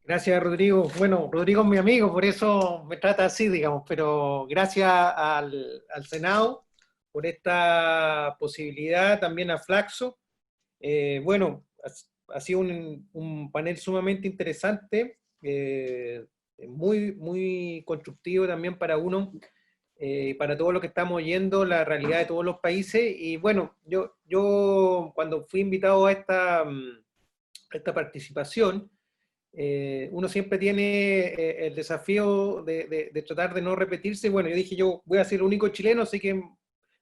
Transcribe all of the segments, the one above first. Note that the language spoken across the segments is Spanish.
Gracias, Rodrigo. Bueno, Rodrigo es mi amigo, por eso me trata así, digamos, pero gracias al Senado por esta posibilidad, también a Flaxo. Bueno, ha sido un panel sumamente interesante, muy constructivo también para uno, para todo lo que estamos oyendo, la realidad de todos los países. Y bueno, yo cuando fui invitado a esta participación, uno siempre tiene el desafío de tratar de no repetirse. Bueno, yo dije, yo voy a ser el único chileno, así que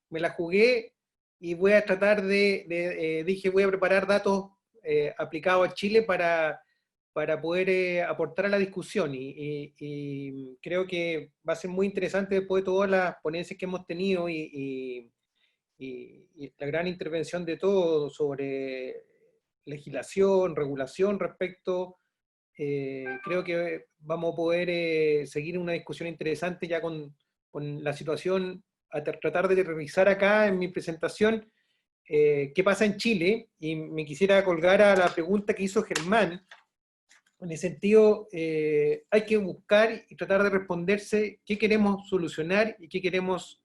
me la jugué y voy a tratar dije, voy a preparar datos aplicados a Chile para poder aportar a la discusión. Y creo que va a ser muy interesante después de todas las ponencias que hemos tenido y la gran intervención de todos sobre legislación, regulación respecto. Creo que vamos a poder seguir una discusión interesante ya con la situación, tratar de revisar acá en mi presentación qué pasa en Chile, y me quisiera colgar a la pregunta que hizo Germán. En el sentido, hay que buscar y tratar de responderse qué queremos solucionar y qué queremos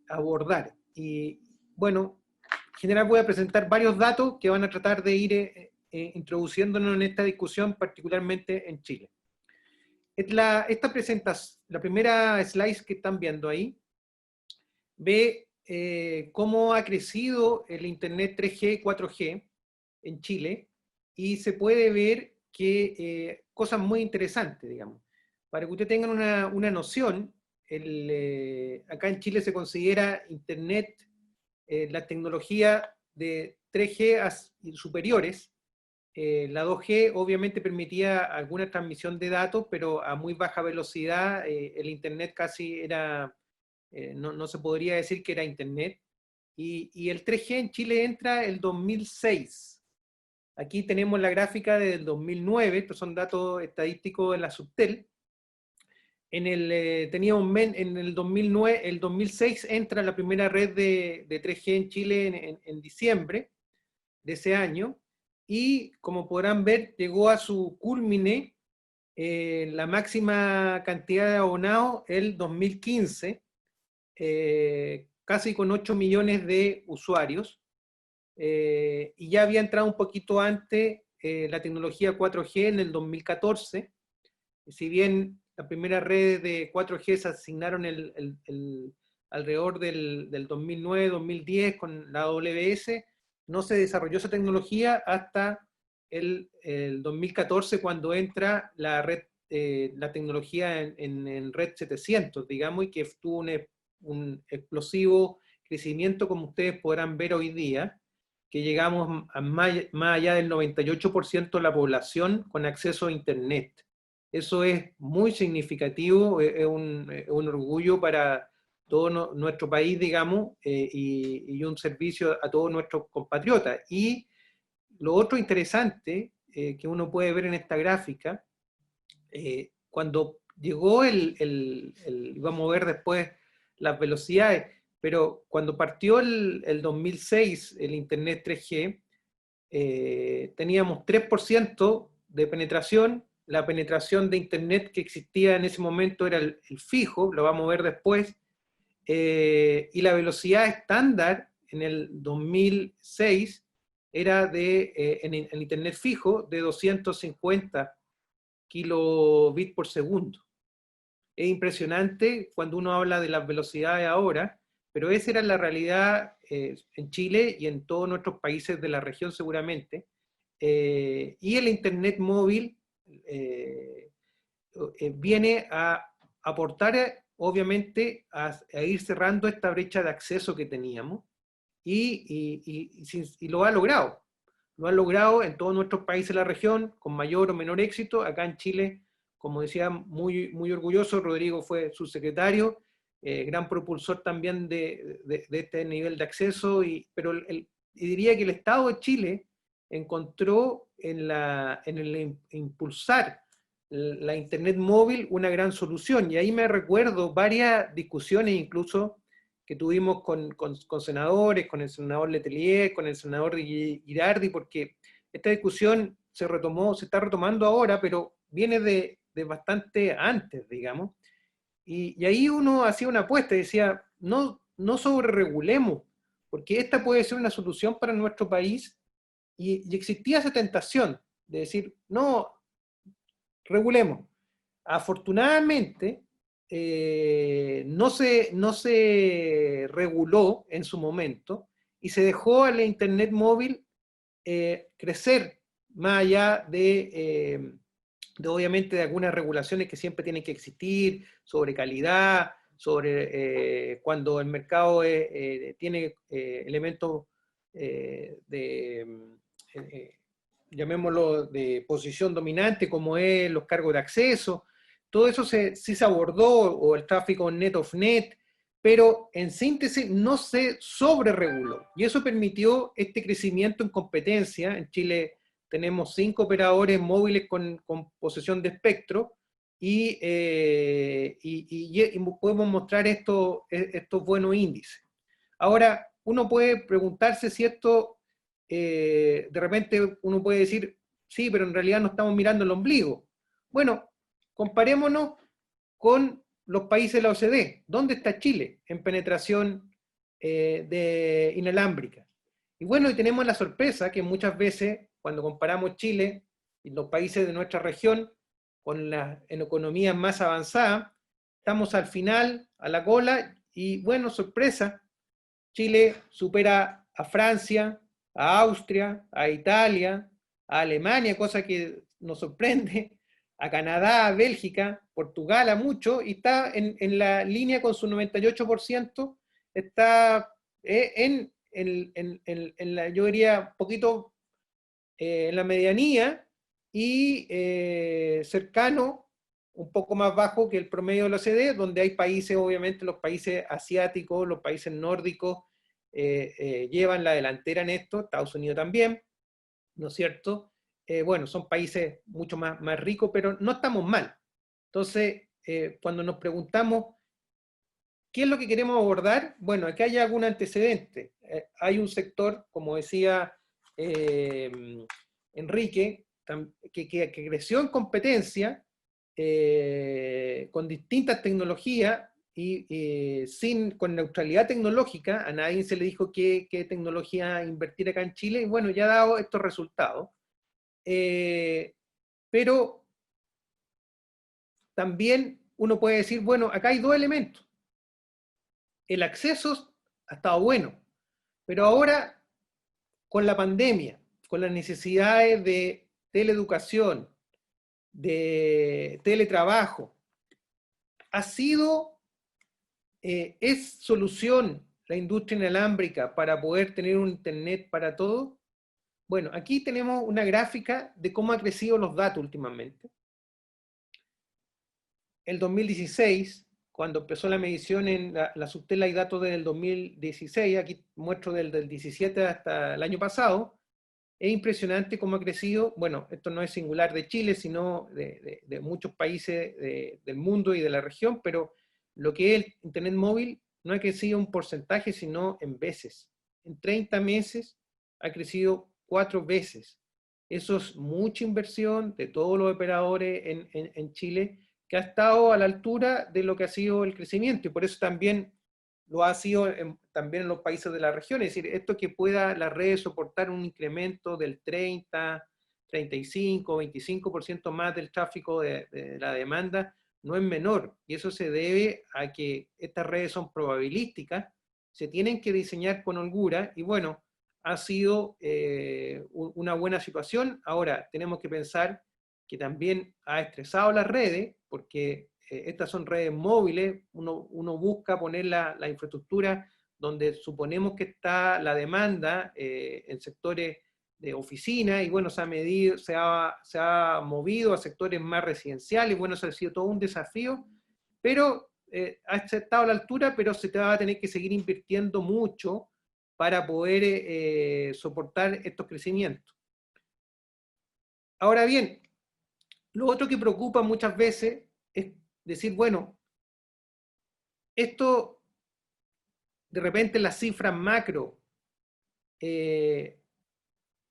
abordar. Y bueno, en general voy a presentar varios datos que van a tratar de ir introduciéndonos en esta discusión, particularmente en Chile. Esta presentación, la primera slide que están viendo ahí, ve cómo ha crecido el Internet 3G y 4G en Chile, y se puede ver que cosas muy interesantes, digamos. Para que ustedes tengan una noción, acá en Chile se considera Internet la tecnología de 3G y superiores. La 2G obviamente permitía alguna transmisión de datos, pero a muy baja velocidad. El Internet casi era, no se podría decir que era Internet. Y el 3G en Chile entra el 2006. Aquí tenemos la gráfica del 2009, estos son datos estadísticos de la Subtel. En el 2009, el 2006 entra la primera red de 3G en Chile en diciembre de ese año, y como podrán ver, llegó a su culmine la máxima cantidad de abonados el 2015, casi con 8 millones de usuarios, y ya había entrado un poquito antes la tecnología 4G en el 2014, si bien las primeras redes de 4G se asignaron alrededor del 2009-2010 con la AWS, no se desarrolló esa tecnología hasta el 2014, cuando entra la red, la tecnología en red 700, digamos, y que tuvo un explosivo crecimiento, como ustedes podrán ver hoy día, que llegamos a más allá del 98% de la población con acceso a Internet. Eso es muy significativo, es un orgullo para todo nuestro país, digamos, y un servicio a todos nuestros compatriotas. Y lo otro interesante que uno puede ver en esta gráfica, cuando llegó vamos a ver después las velocidades, pero cuando partió el 2006 el Internet 3G, teníamos 3% de penetración. La penetración de Internet que existía en ese momento era el fijo, lo vamos a ver después, y la velocidad estándar en el 2006 era en Internet fijo de 250 kilobits por segundo. Es impresionante cuando uno habla de las velocidades ahora, pero esa era la realidad en Chile y en todos nuestros países de la región seguramente. Y el Internet móvil viene a aportar, obviamente, a ir cerrando esta brecha de acceso que teníamos, y lo ha logrado. Lo han logrado en todos nuestros países de la región, con mayor o menor éxito. Acá en Chile, como decía, muy orgulloso. Rodrigo fue subsecretario, gran propulsor también de este nivel de acceso, pero y diría que el Estado de Chile encontró en el impulsar la Internet móvil una gran solución. Y ahí me recuerdo varias discusiones incluso que tuvimos con senadores, con el senador Letelier, con el senador Girardi, porque esta discusión se está retomando ahora, pero viene de bastante antes, digamos, y ahí uno hacía una apuesta y decía, no sobreregulemos, porque esta puede ser una solución para nuestro país, y existía esa tentación de decir, no, regulemos. Afortunadamente, no se reguló en su momento y se dejó a la Internet móvil crecer más allá obviamente de algunas regulaciones que siempre tienen que existir sobre calidad, sobre cuando el mercado tiene elementos de, eh, llamémoslo, de posición dominante, como es los cargos de acceso. Todo eso sí se abordó, o el tráfico net of net, pero en síntesis no se sobrereguló. Y eso permitió este crecimiento en competencia. En Chile tenemos 5 operadores móviles con posesión de espectro, y podemos mostrar estos buenos índices. Ahora, uno puede preguntarse si esto, de repente uno puede decir, sí, pero en realidad no estamos mirando el ombligo. Bueno, comparémonos con los países de la OCDE. ¿Dónde está Chile en penetración de inalámbrica? Y bueno, y tenemos la sorpresa que muchas veces, cuando comparamos Chile y los países de nuestra región con las en economías más avanzadas, estamos al final, a la cola, y bueno, sorpresa, Chile supera a Francia, a Austria, a Italia, a Alemania, cosa que nos sorprende, a Canadá, a Bélgica, Portugal, a mucho, y está en la línea con su 98%, está yo diría, poquito en la medianía, y cercano, un poco más bajo que el promedio de la OCDE, donde hay países, obviamente los países asiáticos, los países nórdicos, llevan la delantera en esto, Estados Unidos también, ¿no es cierto? Bueno, son países mucho más ricos, pero no estamos mal. Entonces, cuando nos preguntamos, ¿qué es lo que queremos abordar? Bueno, aquí hay algún antecedente. Hay un sector, como decía eh, Enrique, que creció en competencia con distintas tecnologías y con neutralidad tecnológica. A nadie se le dijo qué tecnología invertir acá en Chile, y bueno, ya ha dado estos resultados. Pero también uno puede decir, bueno, acá hay dos elementos. El acceso ha estado bueno, pero ahora con la pandemia, con las necesidades de teleeducación, de teletrabajo, es solución la industria inalámbrica para poder tener un internet para todos. Bueno, aquí tenemos una gráfica de cómo han crecido los datos últimamente. El 2016, cuando empezó la medición en la Subtela y datos del 2016, aquí muestro del 17 hasta el año pasado, es impresionante cómo ha crecido. Bueno, esto no es singular de Chile, sino de muchos países del mundo y de la región, pero lo que es el Internet móvil no ha crecido un porcentaje, sino en veces. En 30 meses ha crecido 4 veces. Eso es mucha inversión de todos los operadores en Chile, que ha estado a la altura de lo que ha sido el crecimiento, y por eso también lo ha sido también en los países de la región. Es decir, esto que pueda la red soportar un incremento del 30, 35, 25% más del tráfico de la demanda, no es menor, y eso se debe a que estas redes son probabilísticas, se tienen que diseñar con holgura, y bueno, ha sido una buena situación. Ahora, tenemos que pensar que también ha estresado las redes, porque estas son redes móviles, uno busca poner la infraestructura donde suponemos que está la demanda en sectores de oficina, y bueno, se ha movido a sectores más residenciales, bueno, eso ha sido todo un desafío, pero ha estado a la altura, pero se te va a tener que seguir invirtiendo mucho para poder soportar estos crecimientos. Ahora bien, lo otro que preocupa muchas veces es decir, bueno, esto de repente las cifras macro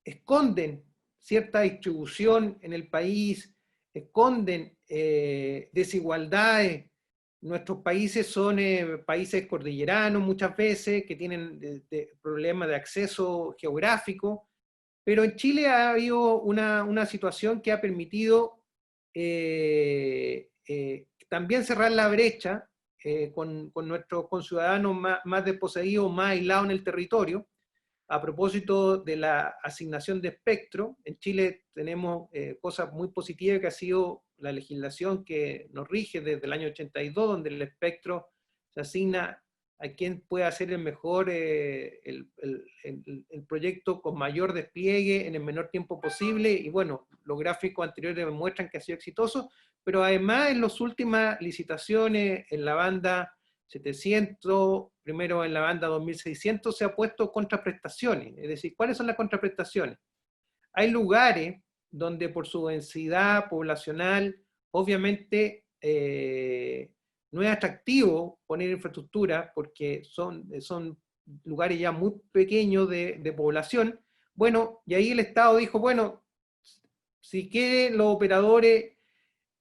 esconden cierta distribución en el país, esconden desigualdades. Nuestros países son países cordilleranos muchas veces, que tienen problemas de acceso geográfico, pero en Chile ha habido una situación que ha permitido también cerrar la brecha con nuestros conciudadanos más desposeídos, más aislados en el territorio. A propósito de la asignación de espectro, en Chile tenemos cosas muy positivas que ha sido la legislación que nos rige desde el año 82, donde el espectro se asigna a quien puede hacer el mejor, el proyecto con mayor despliegue en el menor tiempo posible, y bueno, los gráficos anteriores demuestran que ha sido exitoso, pero además en las últimas licitaciones en la banda 700, primero en la banda 2600, se ha puesto contraprestaciones. Es decir, ¿cuáles son las contraprestaciones? Hay lugares donde por su densidad poblacional, obviamente no es atractivo poner infraestructura porque son lugares ya muy pequeños de población. Bueno, y ahí el Estado dijo, bueno, si quieren los operadores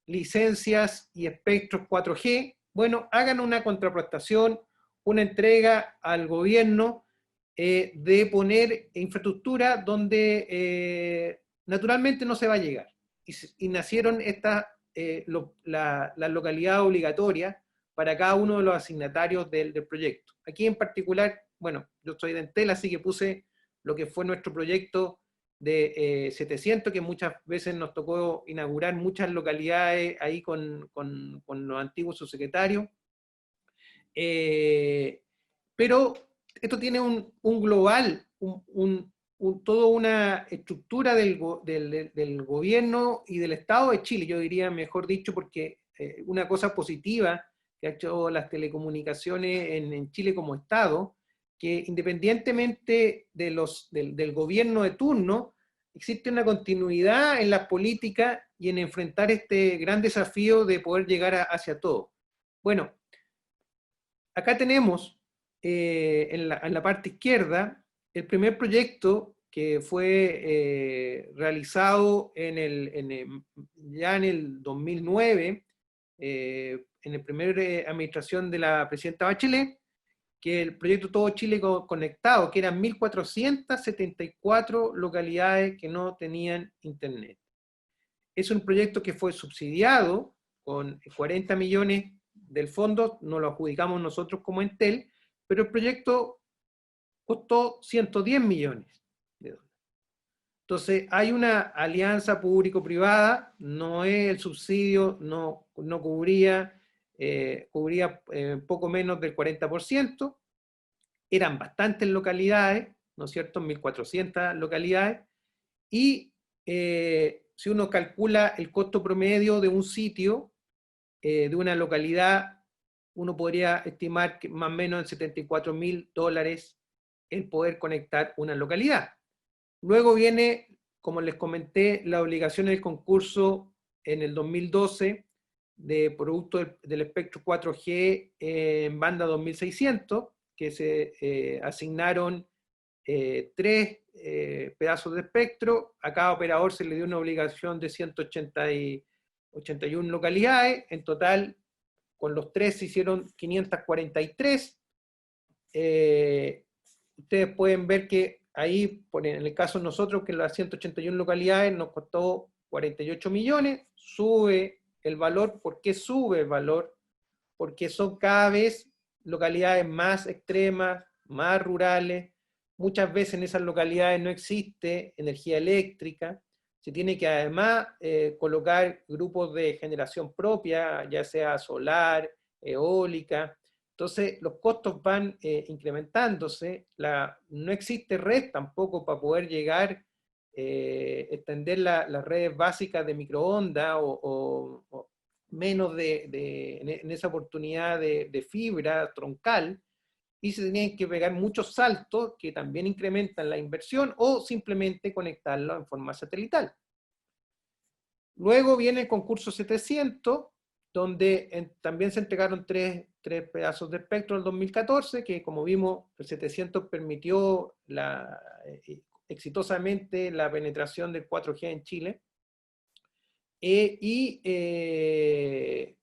licencias y espectros 4G, bueno, hagan una contraprestación, una entrega al gobierno de poner infraestructura donde naturalmente no se va a llegar. Y nacieron las localidades obligatorias para cada uno de los asignatarios del proyecto. Aquí en particular, bueno, yo soy de Entel, así que puse lo que fue nuestro proyecto de 700, que muchas veces nos tocó inaugurar muchas localidades ahí con los antiguos subsecretarios. Pero esto tiene un global, toda una estructura del gobierno y del Estado de Chile, yo diría, mejor dicho, porque una cosa positiva que ha hecho las telecomunicaciones en Chile como Estado, que independientemente del gobierno de turno, existe una continuidad en las políticas y en enfrentar este gran desafío de poder llegar hacia todo. Bueno, acá tenemos en la parte izquierda el primer proyecto que fue realizado ya en el 2009, en la primera administración de la presidenta Bachelet, que el proyecto Todo Chile Conectado, que eran 1.474 localidades que no tenían internet. Es un proyecto que fue subsidiado con 40 millones del fondo, no lo adjudicamos nosotros como Entel, pero el proyecto costó 110 millones de dólares. Entonces, hay una alianza público-privada, no es el subsidio, no cubría poco menos del 40%, eran bastantes localidades, ¿no es cierto?, 1.400 localidades, y si uno calcula el costo promedio de un sitio, de una localidad, uno podría estimar que más o menos en $74.000 el poder conectar una localidad. Luego viene, como les comenté, la obligación del concurso en el 2012 de producto del espectro 4G en banda 2600, que se asignaron 3 pedazos de espectro. A cada operador se le dio una obligación de 181 localidades. En total, con los 3 se hicieron 543. Ustedes pueden ver que ahí, en el caso de nosotros, que las 181 localidades nos costó 48 millones, sube el valor. ¿Por qué sube el valor? Porque son cada vez localidades más extremas, más rurales. Muchas veces en esas localidades no existe energía eléctrica, se tiene que además colocar grupos de generación propia, ya sea solar, eólica. Entonces los costos van incrementándose, no existe red tampoco para poder llegar, extender las redes básicas de microondas o menos en esa oportunidad de fibra troncal, y se tenían que pegar muchos saltos que también incrementan la inversión, o simplemente conectarlo en forma satelital. Luego viene el concurso 700, donde también se entregaron tres pedazos de espectro en el 2014, que como vimos, el 700 permitió exitosamente la penetración del 4G en Chile.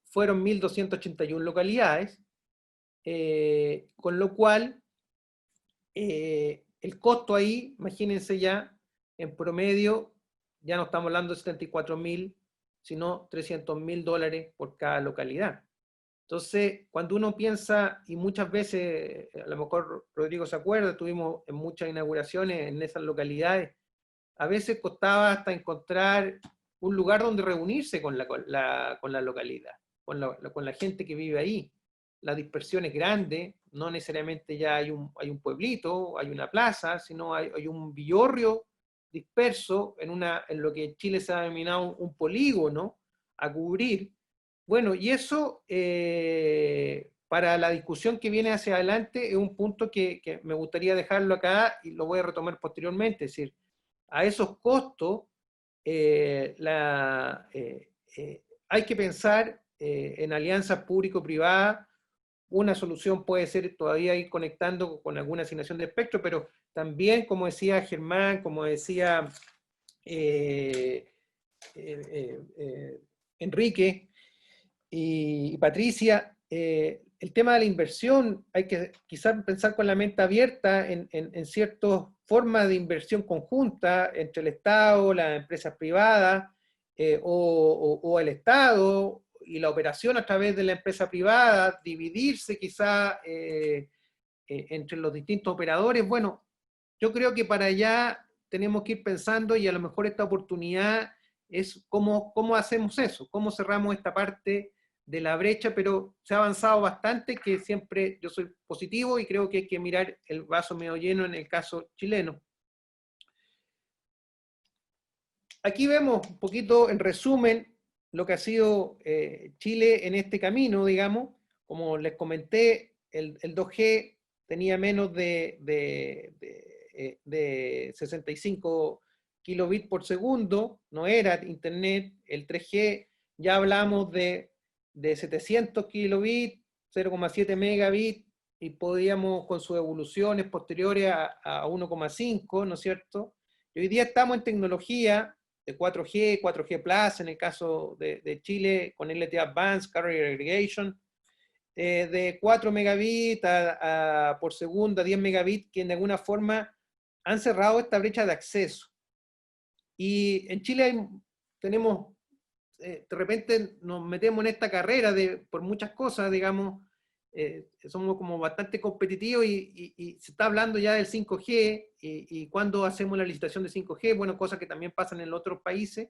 fueron 1.281 localidades, con lo cual el costo ahí, imagínense ya, en promedio, ya no estamos hablando de 74.000, sino $300.000 por cada localidad. Entonces, cuando uno piensa, y muchas veces, a lo mejor Rodrigo se acuerda, tuvimos en muchas inauguraciones en esas localidades, a veces costaba hasta encontrar un lugar donde reunirse con la localidad, con la gente que vive ahí. La dispersión es grande, no necesariamente ya hay un pueblito, hay una plaza, sino hay un villorrio disperso en lo que en Chile se ha denominado un polígono a cubrir. Bueno, y eso para la discusión que viene hacia adelante es un punto que me gustaría dejarlo acá y lo voy a retomar posteriormente. Es decir, a esos costos hay que pensar en alianzas público-privadas. Una solución puede ser todavía ir conectando con alguna asignación de espectro, pero también, como decía Germán, como decía eh, Enrique y Patricia, el tema de la inversión, hay que quizás pensar con la mente abierta en ciertas formas de inversión conjunta entre el Estado, las empresas privadas o el Estado y la operación a través de la empresa privada, dividirse quizás entre los distintos operadores. Bueno, yo creo que para allá tenemos que ir pensando y a lo mejor esta oportunidad es cómo hacemos eso, cómo cerramos esta parte de la brecha, pero se ha avanzado bastante, que siempre yo soy positivo y creo que hay que mirar el vaso medio lleno en el caso chileno. Aquí vemos un poquito en resumen lo que ha sido Chile en este camino, digamos. Como les comenté, el 2G tenía menos de 65 kilobits por segundo, no era internet. El 3G ya hablamos de 700 kilobits, 0,7 megabits, y podíamos con sus evoluciones posteriores a 1,5, ¿no es cierto? Y hoy día estamos en tecnología de 4G, 4G Plus, en el caso de Chile, con LTE Advanced Carrier Aggregation, de 4 megabits por segundo a 10 megabits, que de alguna forma han cerrado esta brecha de acceso. Y en Chile tenemos, de repente nos metemos en esta carrera por muchas cosas, digamos, somos como bastante competitivos y se está hablando ya del 5G y cuándo hacemos la licitación de 5G, bueno, cosas que también pasan en otros países,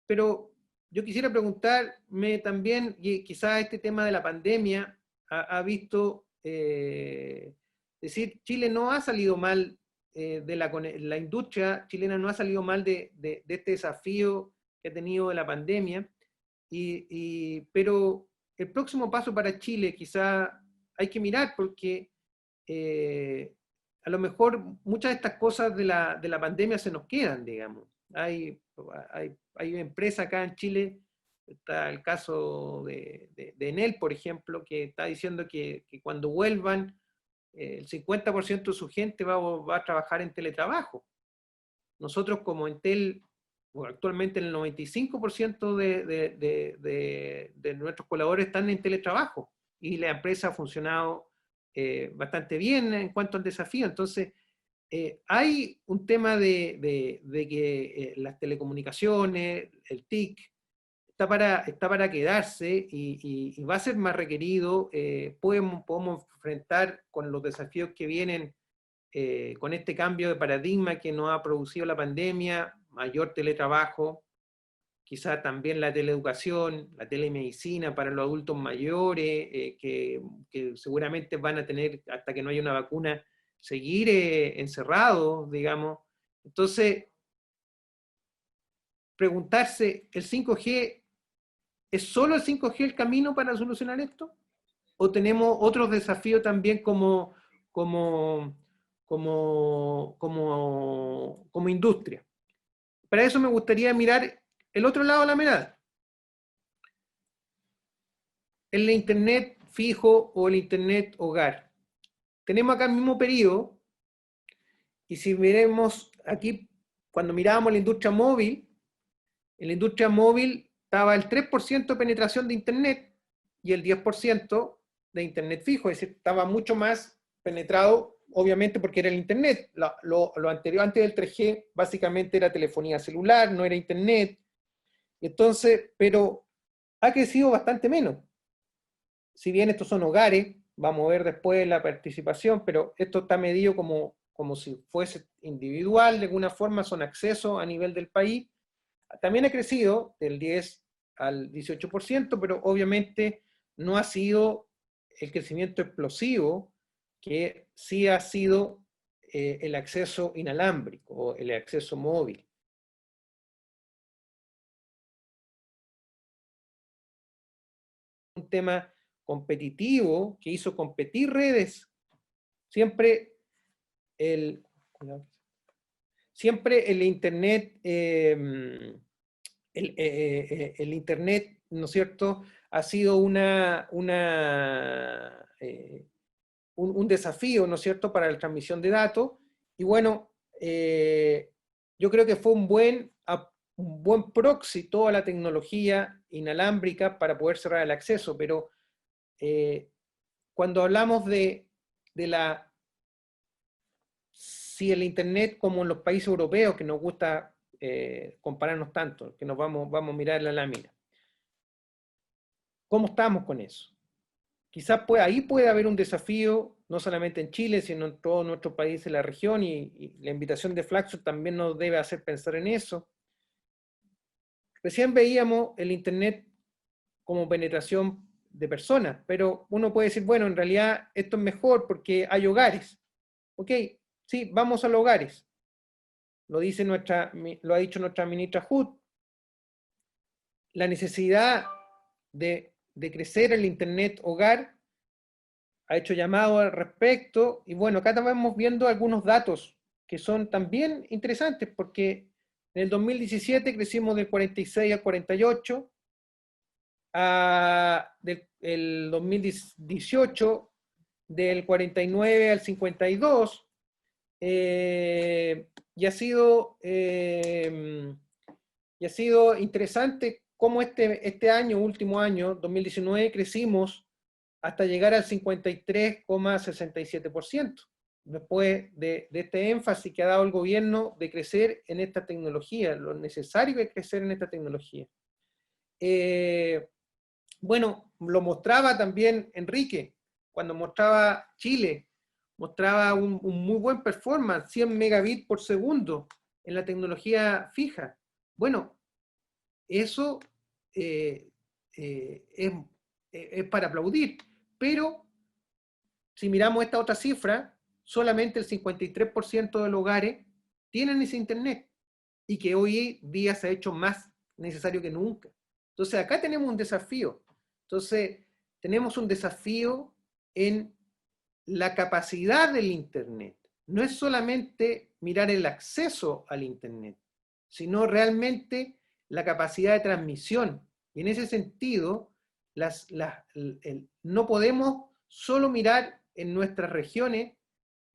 pero yo quisiera preguntarme también, y quizás este tema de la pandemia ha visto, decir, Chile no ha salido mal, la industria chilena no ha salido mal de este desafío que ha tenido de la pandemia, pero el próximo paso para Chile quizá hay que mirar porque a lo mejor muchas de estas cosas de la pandemia se nos quedan, digamos. Hay empresas acá en Chile, está el caso de Enel, por ejemplo, que está diciendo que cuando vuelvan, el 50% de su gente va a trabajar en teletrabajo. Nosotros como Entel, actualmente el 95% de nuestros colaboradores están en teletrabajo y la empresa ha funcionado bastante bien en cuanto al desafío. Entonces, hay un tema de que las telecomunicaciones, el TIC, está para quedarse y va a ser más requerido. Podemos enfrentar con los desafíos que vienen con este cambio de paradigma que nos ha producido la pandemia, mayor teletrabajo, quizá también la teleeducación, la telemedicina para los adultos mayores, que seguramente van a tener, hasta que no haya una vacuna, seguir encerrados, digamos. Entonces, preguntarse, ¿el 5G es solo el 5G el camino para solucionar esto? ¿O tenemos otros desafíos también como industria? Para eso me gustaría mirar el otro lado de la medalla. El internet fijo o el internet hogar. Tenemos acá el mismo periodo, y si miremos aquí, cuando mirábamos la industria móvil, En la industria móvil estaba el 3% de penetración de Internet y el 10% de Internet fijo, es decir, estaba mucho más penetrado, obviamente porque era el Internet. Lo anterior, antes del 3G, básicamente era telefonía celular, no era Internet. Entonces, pero ha crecido bastante menos. Si bien estos son hogares, vamos a ver después la participación, pero esto está medido como si fuese individual, de alguna forma son accesos a nivel del país. También ha crecido del 10 al 18%, pero obviamente no ha sido el crecimiento explosivo que sí ha sido el acceso inalámbrico o el acceso móvil. Un tema competitivo que hizo competir redes. Siempre el, siempre el Internet, el Internet, ¿no es cierto?, ha sido un desafío, ¿no es cierto?, para la transmisión de datos. Y bueno, yo creo que fue un buen proxy toda la tecnología inalámbrica para poder cerrar el acceso, pero cuando hablamos de si el Internet, como en los países europeos, que nos gusta compararnos tanto, que nos vamos a mirar la lámina, ¿cómo estamos con eso? Quizás ahí puede haber un desafío, no solamente en Chile, sino en todos nuestros países de la región, y la invitación de Flaxo también nos debe hacer pensar en eso. Recién veíamos el Internet como penetración de personas, pero uno puede decir, bueno, en realidad esto es mejor porque hay hogares. Ok, sí, vamos a los hogares. Lo ha dicho nuestra ministra Hood. La necesidad de crecer el Internet hogar ha hecho llamado al respecto, y bueno, acá estamos viendo algunos datos que son también interesantes, porque en el 2017 crecimos del 46 al 48, el 2018 del 49 al 52, y ha sido interesante cómo este año, último año, 2019, crecimos hasta llegar al 53,67%, después de este énfasis que ha dado el gobierno de crecer en esta tecnología, lo necesario es crecer en esta tecnología. Bueno, lo mostraba también Enrique, cuando mostraba Chile, mostraba un muy buen performance, 100 megabits por segundo en la tecnología fija. Bueno, eso es para aplaudir, pero si miramos esta otra cifra, solamente el 53% de los hogares tienen ese Internet, y que hoy día se ha hecho más necesario que nunca. Entonces acá tenemos un desafío. Entonces tenemos un desafío en la capacidad del Internet. No es solamente mirar el acceso al Internet, sino realmente la capacidad de transmisión. Y en ese sentido, no podemos solo mirar en nuestras regiones.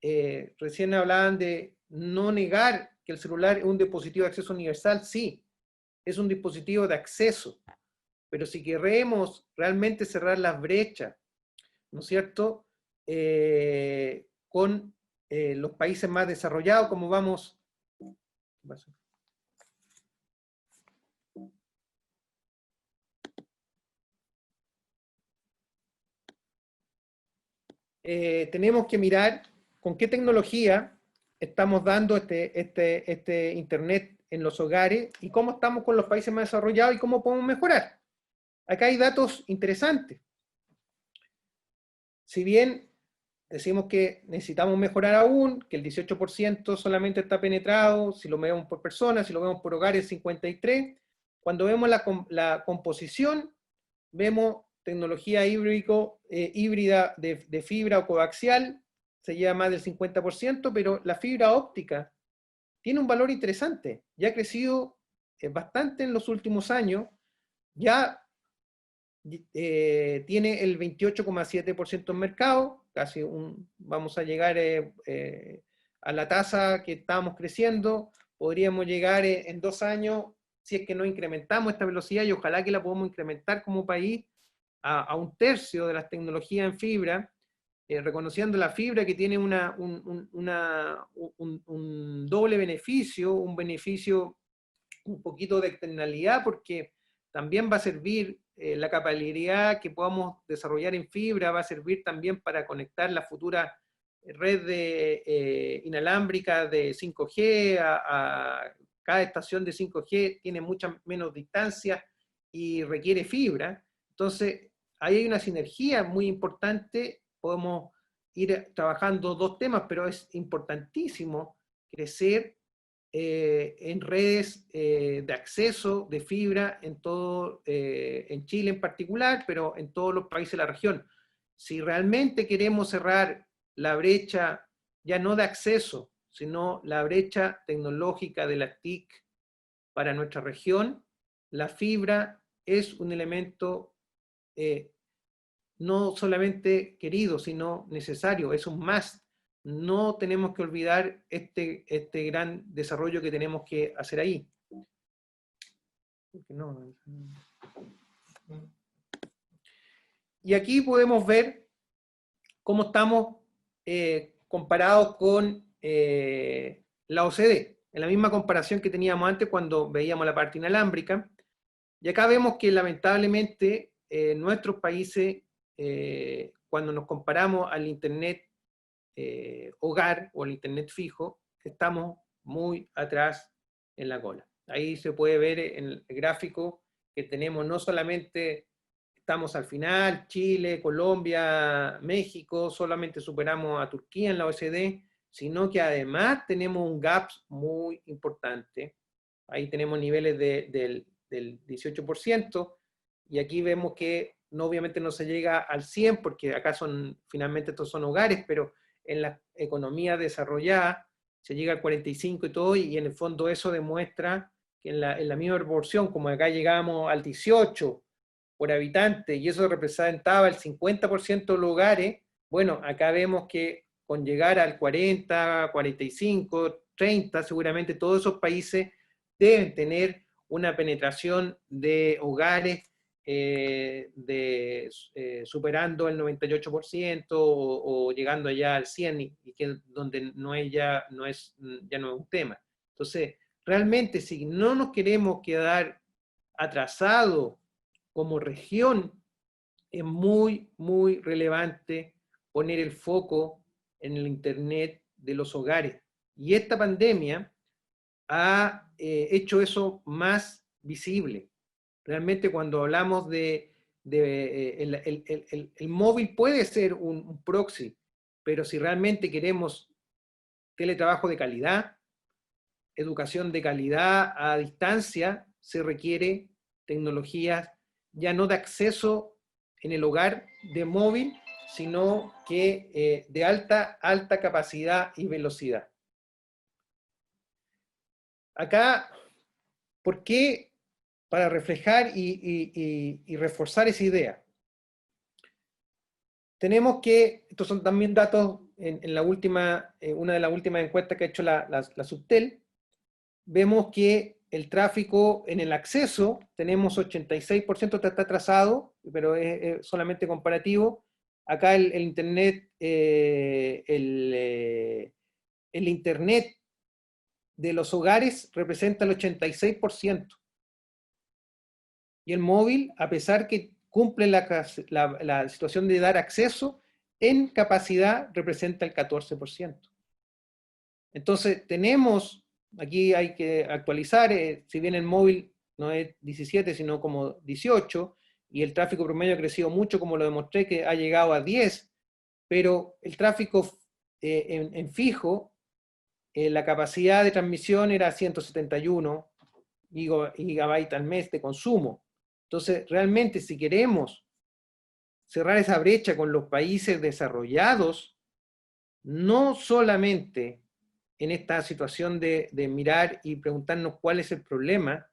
Recién hablaban de no negar que el celular es un dispositivo de acceso universal. Sí, es un dispositivo de acceso, pero si queremos realmente cerrar las brechas, ¿no es cierto?, con los países más desarrollados, como vamos. Tenemos que mirar con qué tecnología estamos dando este Internet en los hogares, y cómo estamos con los países más desarrollados y cómo podemos mejorar. Acá hay datos interesantes. Si bien decimos que necesitamos mejorar aún, que el 18% solamente está penetrado, si lo vemos por persona, si lo vemos por hogares, 53%, cuando vemos la composición, vemos tecnología híbrida de fibra o coaxial, se lleva más del 50%, pero la fibra óptica tiene un valor interesante, ya ha crecido bastante en los últimos años, ya tiene el 28,7% en mercado, casi vamos a llegar a la tasa que estábamos creciendo, podríamos llegar en 2 años si es que no incrementamos esta velocidad, y ojalá que la podamos incrementar como país a 1/3 de las tecnologías en fibra, reconociendo la fibra que tiene un doble beneficio, un beneficio un poquito de externalidad, porque también va a servir la capacidad que podamos desarrollar en fibra, va a servir también para conectar la futura red inalámbrica de 5G a cada estación de 5G tiene mucha menos distancia y requiere fibra. Entonces, ahí hay una sinergia muy importante. Podemos ir trabajando dos temas, pero es importantísimo crecer en redes de acceso de fibra en todo, en Chile en particular, pero en todos los países de la región. Si realmente queremos cerrar la brecha, ya no de acceso, sino la brecha tecnológica de las TIC para nuestra región, la fibra es un elemento no solamente querido, sino necesario, es un must. No tenemos que olvidar este gran desarrollo que tenemos que hacer ahí. Y aquí podemos ver cómo estamos comparados con la OCDE, en la misma comparación que teníamos antes cuando veíamos la parte inalámbrica. Y acá vemos que lamentablemente nuestros países, cuando nos comparamos al Internet hogar o el Internet fijo, estamos muy atrás en la cola. Ahí se puede ver en el gráfico que tenemos no solamente estamos al final, Chile, Colombia, México, solamente superamos a Turquía en la OECD, sino que además tenemos un gap muy importante. Ahí tenemos niveles del 18%, y aquí vemos que no, obviamente no se llega al 100%, porque acá finalmente estos son hogares, pero en la economía desarrollada se llega al 45% y todo, y en el fondo eso demuestra que en la misma proporción, como acá llegamos al 18% por habitante, y eso representaba el 50% de los hogares, bueno, acá vemos que con llegar al 40, 45, 30, seguramente todos esos países deben tener una penetración de hogares superando el 98% o llegando ya al 100%, y que donde ya no es un tema. Entonces, realmente si no nos queremos quedar atrasados como región, es muy, muy relevante poner el foco en el Internet de los hogares. Y esta pandemia ha hecho eso más visible. Realmente cuando hablamos el móvil puede ser un proxy, pero si realmente queremos teletrabajo de calidad, educación de calidad a distancia, se requiere tecnologías ya no de acceso en el hogar de móvil, sino que de alta capacidad y velocidad. Acá, ¿por qué? Para reflejar y reforzar esa idea. Tenemos que, estos son también datos en la última, una de las últimas encuestas que ha hecho la Subtel, vemos que el tráfico en el acceso, tenemos 86% está atrasado, pero es solamente comparativo. Acá el Internet, el Internet de los hogares representa el 86%. Y el móvil, a pesar que cumple la situación de dar acceso, en capacidad representa el 14%. Entonces tenemos, aquí hay que actualizar, si bien el móvil no es 17, sino como 18, y el tráfico promedio ha crecido mucho, como lo demostré, que ha llegado a 10, pero el tráfico en fijo, la capacidad de transmisión era 171 gigabytes al mes de consumo. Entonces, realmente, si queremos cerrar esa brecha con los países desarrollados, no solamente en esta situación de mirar y preguntarnos cuál es el problema,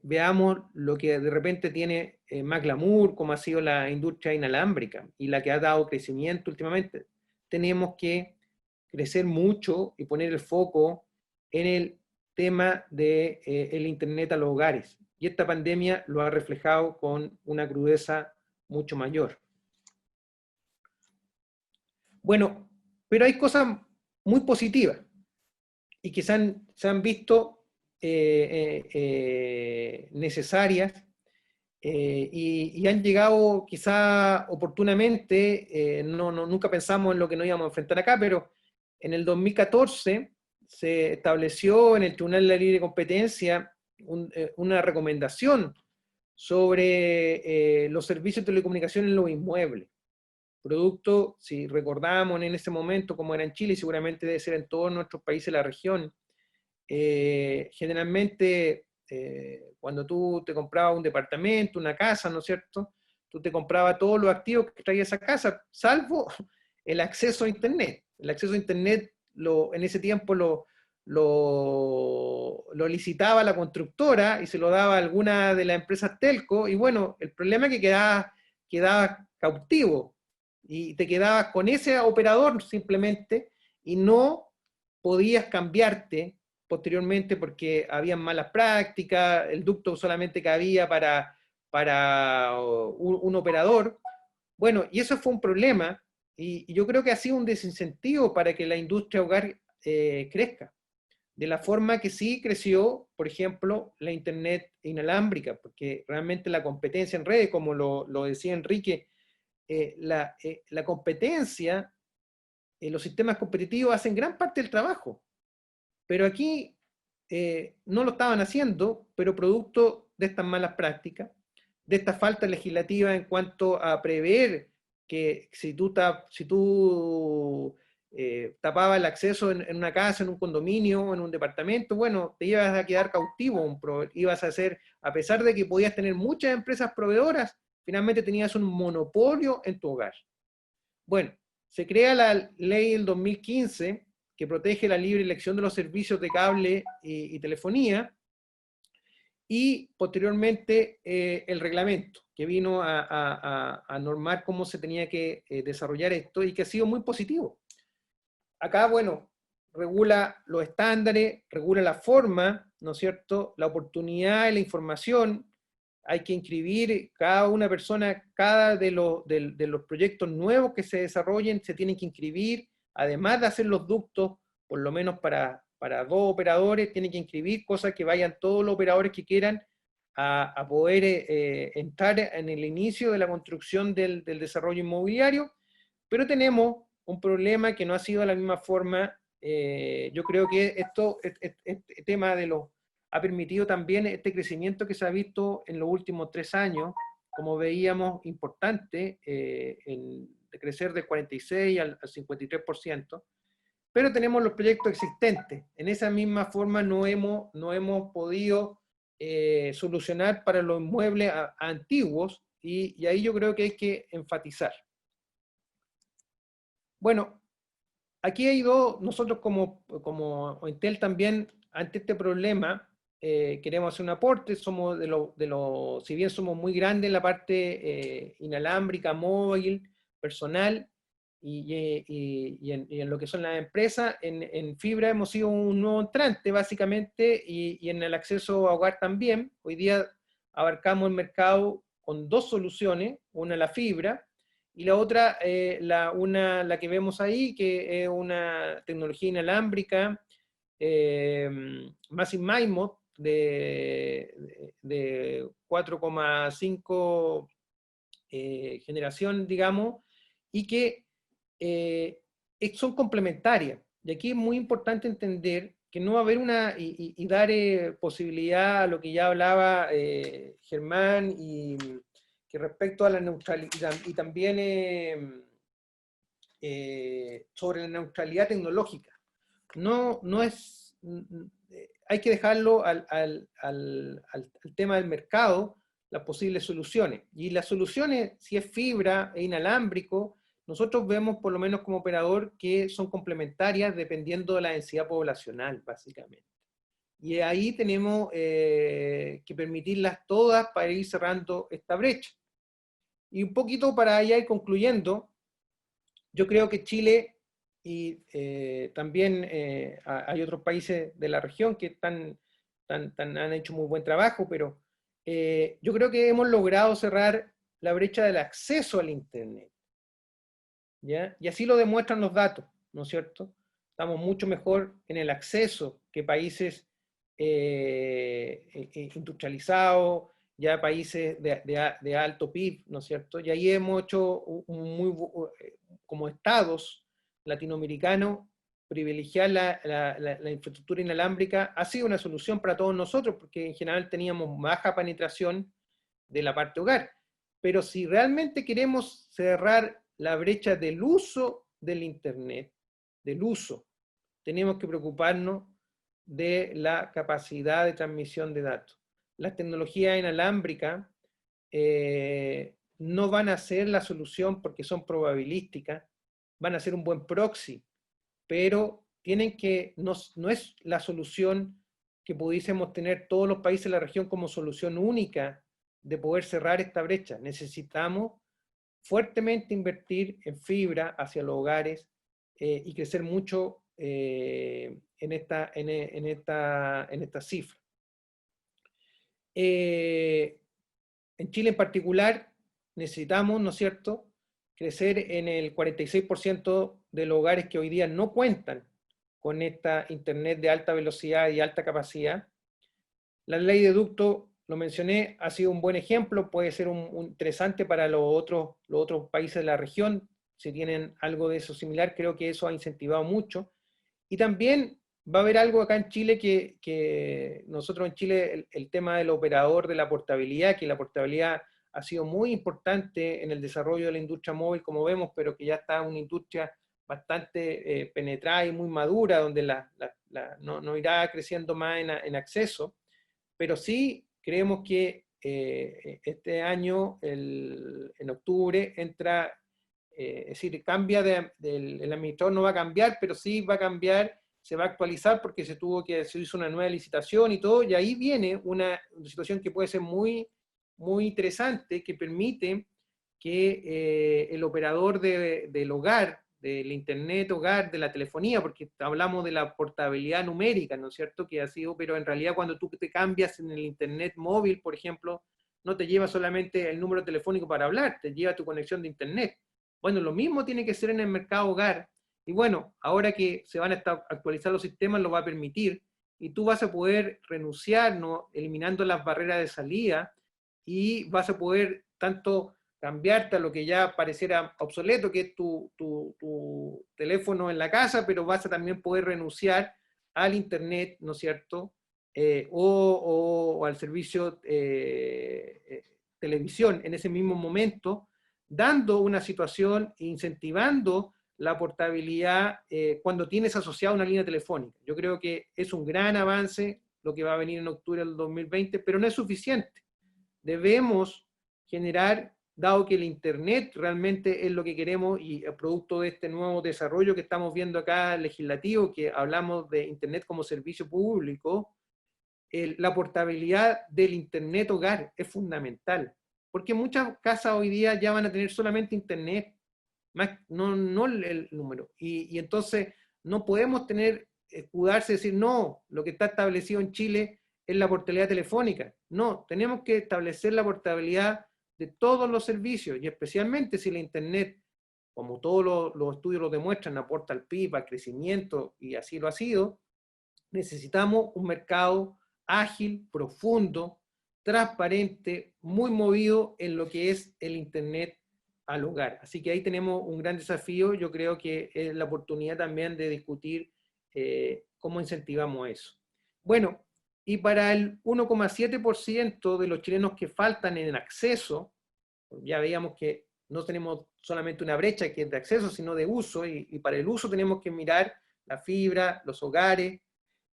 veamos lo que de repente tiene más glamour, como ha sido la industria inalámbrica y la que ha dado crecimiento últimamente. Tenemos que crecer mucho y poner el foco en el tema de el Internet a los hogares. Y esta pandemia lo ha reflejado con una crudeza mucho mayor. Bueno, pero hay cosas muy positivas y que se han visto necesarias y han llegado quizá oportunamente. Nunca pensamos en lo que nos íbamos a enfrentar acá, pero en el 2014 se estableció en el Tribunal de la Libre Competencia una recomendación sobre los servicios de telecomunicación en los inmuebles. Producto, si recordamos en ese momento como era en Chile, y seguramente debe ser en todos nuestros países de la región, generalmente cuando tú te comprabas un departamento, una casa, ¿no es cierto? Tú te comprabas todos los activos que traía esa casa, salvo el acceso a Internet. El acceso a Internet en ese tiempo lo licitaba la constructora y se lo daba a alguna de las empresas telco, y bueno, el problema es que quedaba cautivo y te quedabas con ese operador simplemente y no podías cambiarte posteriormente porque había malas prácticas, el ducto solamente cabía para un operador. Bueno, y eso fue un problema, y yo creo que ha sido un desincentivo para que la industria hogar crezca. De la forma que sí creció, por ejemplo, la Internet inalámbrica, porque realmente la competencia en redes, como lo decía Enrique, la competencia, los sistemas competitivos hacen gran parte del trabajo. Pero aquí no lo estaban haciendo, pero producto de estas malas prácticas, de esta falta legislativa en cuanto a prever que si tú tapabas el acceso en una casa, en un condominio, en un departamento, bueno, te ibas a quedar cautivo, ibas a hacer, a pesar de que podías tener muchas empresas proveedoras, finalmente tenías un monopolio en tu hogar. Bueno, se crea la ley del 2015 que protege la libre elección de los servicios de cable y telefonía, y posteriormente el reglamento, que vino a normar cómo se tenía que desarrollar esto, y que ha sido muy positivo. Acá, bueno, regula los estándares, regula la forma, ¿no es cierto?, la oportunidad y la información. Hay que inscribir cada una persona, cada de los proyectos nuevos que se desarrollen, se tienen que inscribir, además de hacer los ductos, por lo menos para 2 operadores, tienen que inscribir cosas que vayan todos los operadores que quieran a poder entrar en el inicio de la construcción del desarrollo inmobiliario, pero tenemos un problema que no ha sido de la misma forma. Yo creo que este tema ha permitido también este crecimiento que se ha visto en los últimos 3 años, como veíamos, importante, de crecer del 46 al 53%, pero tenemos los proyectos existentes. En esa misma forma no hemos podido solucionar para los inmuebles antiguos, y ahí yo creo que hay que enfatizar. Bueno, aquí hay nosotros como Entel también, ante este problema, queremos hacer un aporte. Somos si bien somos muy grandes en la parte inalámbrica, móvil, personal, y en lo que son las empresas, en fibra hemos sido un nuevo entrante, básicamente, y en el acceso a hogar también. Hoy día abarcamos el mercado con 2 soluciones, una la fibra, y la otra, la que vemos ahí, que es una tecnología inalámbrica, Massive MIMO, de 4,5 generación, digamos, y que son complementarias. Y aquí es muy importante entender que no va a haber y dar posibilidad a lo que ya hablaba Germán, y que respecto a la neutralidad, y también sobre la neutralidad tecnológica. No es, hay que dejarlo al tema del mercado, las posibles soluciones. Y las soluciones, si es fibra e inalámbrico, nosotros vemos, por lo menos como operador, que son complementarias dependiendo de la densidad poblacional, básicamente. Y ahí tenemos que permitirlas todas para ir cerrando esta brecha. Y un poquito para allá ir concluyendo, yo creo que Chile también hay otros países de la región que han hecho muy buen trabajo, pero yo creo que hemos logrado cerrar la brecha del acceso al Internet, ¿ya? Y así lo demuestran los datos, ¿no es cierto? Estamos mucho mejor en el acceso que países industrializados, ya países de alto PIB, ¿no es cierto? Y ahí hemos hecho como estados latinoamericanos, privilegiar la infraestructura inalámbrica ha sido una solución para todos nosotros, porque en general teníamos baja penetración de la parte hogar. Pero si realmente queremos cerrar la brecha del uso del Internet, del uso, tenemos que preocuparnos de la capacidad de transmisión de datos. Las tecnologías inalámbricas no van a ser la solución porque son probabilísticas, van a ser un buen proxy, pero no es la solución que pudiésemos tener todos los países de la región como solución única de poder cerrar esta brecha. Necesitamos fuertemente invertir en fibra hacia los hogares y crecer mucho en esta cifra. En Chile en particular necesitamos, ¿no es cierto?, crecer en el 46% de los hogares que hoy día no cuentan con esta Internet de alta velocidad y alta capacidad. La ley de ducto, lo mencioné, ha sido un buen ejemplo, puede ser interesante para los otros países de la región, si tienen algo de eso similar, creo que eso ha incentivado mucho. Y también va a haber algo acá en Chile que nosotros en Chile, el tema del operador de la portabilidad, que la portabilidad ha sido muy importante en el desarrollo de la industria móvil, como vemos, pero que ya está una industria bastante penetrada y muy madura, donde no irá creciendo más en acceso, pero sí creemos que este año, en octubre, entra, es decir, cambia el administrador no va a cambiar, pero sí va a cambiar, se va a actualizar porque se hizo una nueva licitación y todo, y ahí viene una situación que puede ser muy, muy interesante, que permite que el operador del hogar, del internet hogar, de la telefonía, porque hablamos de la portabilidad numérica, ¿no es cierto?, que ha sido, pero en realidad cuando tú te cambias en el internet móvil, por ejemplo, no te lleva solamente el número telefónico para hablar, te lleva tu conexión de internet. Bueno, lo mismo tiene que ser en el mercado hogar, y bueno, ahora que se van a actualizar los sistemas, lo va a permitir, y tú vas a poder renunciar, ¿no?, eliminando las barreras de salida, y vas a poder tanto cambiarte a lo que ya pareciera obsoleto, que es tu teléfono en la casa, pero vas a también poder renunciar al internet, ¿no es cierto?, o al servicio televisión en ese mismo momento, dando una situación, incentivando la portabilidad cuando tienes asociada una línea telefónica. Yo creo que es un gran avance lo que va a venir en octubre del 2020, pero no es suficiente. Debemos generar, dado que el Internet realmente es lo que queremos y producto de este nuevo desarrollo que estamos viendo acá legislativo, que hablamos de Internet como servicio público, la portabilidad del Internet hogar es fundamental, porque muchas casas hoy día ya van a tener solamente Internet, no el número, y entonces no podemos escudarse y decir, no, lo que está establecido en Chile es la portabilidad telefónica. No, tenemos que establecer la portabilidad de todos los servicios, y especialmente si la Internet, como todos los estudios lo demuestran, aporta al PIB, al crecimiento, y así lo ha sido, necesitamos un mercado ágil, profundo, transparente, muy movido en lo que es el Internet al hogar. Así que ahí tenemos un gran desafío, yo creo que es la oportunidad también de discutir cómo incentivamos eso. Bueno, y para el 1,7% de los chilenos que faltan en el acceso, ya veíamos que no tenemos solamente una brecha que es de acceso, sino de uso, y para el uso tenemos que mirar la fibra, los hogares,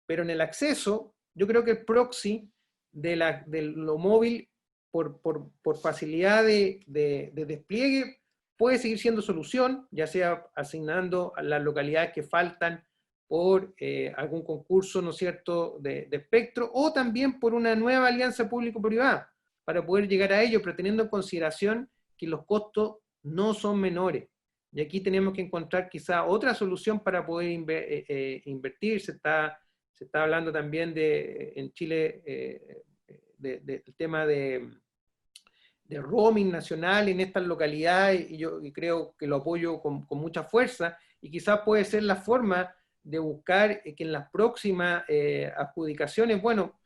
pero en el acceso, yo creo que el proxy de lo móvil, por facilidad de despliegue, puede seguir siendo solución, ya sea asignando a las localidades que faltan por algún concurso, ¿no es cierto?, de espectro, o también por una nueva alianza público-privada, para poder llegar a ello, pero teniendo en consideración que los costos no son menores. Y aquí tenemos que encontrar quizá otra solución para poder invertir. Se está hablando también en Chile del tema de roaming nacional en estas localidades, y yo creo que lo apoyo con mucha fuerza, y quizás puede ser la forma de buscar que en las próximas adjudicaciones, bueno,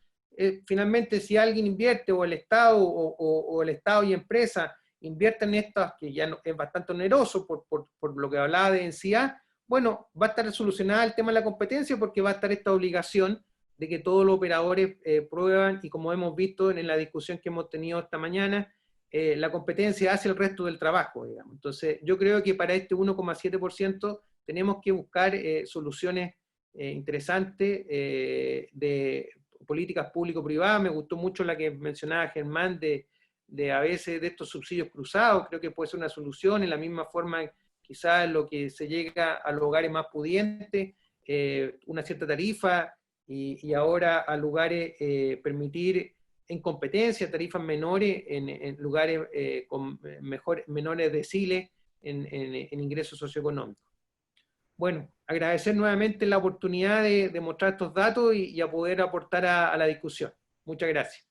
finalmente si alguien invierte, o el Estado, o el Estado y empresa invierten en estas, que ya no, es bastante oneroso por lo que hablaba de densidad, bueno, va a estar solucionada el tema de la competencia, porque va a estar esta obligación de que todos los operadores prueban, y como hemos visto en la discusión que hemos tenido esta mañana, la competencia hace el resto del trabajo, digamos. Entonces, yo creo que para este 1,7% tenemos que buscar soluciones interesantes de políticas público-privadas. Me gustó mucho la que mencionaba Germán de a veces de estos subsidios cruzados. Creo que puede ser una solución, en la misma forma quizás en lo que se llega a los hogares más pudientes, una cierta tarifa, y ahora a lugares permitir en competencia tarifas menores en lugares con menores deciles en ingresos socioeconómicos. Bueno, agradecer nuevamente la oportunidad de mostrar estos datos y a poder aportar a la discusión. Muchas gracias.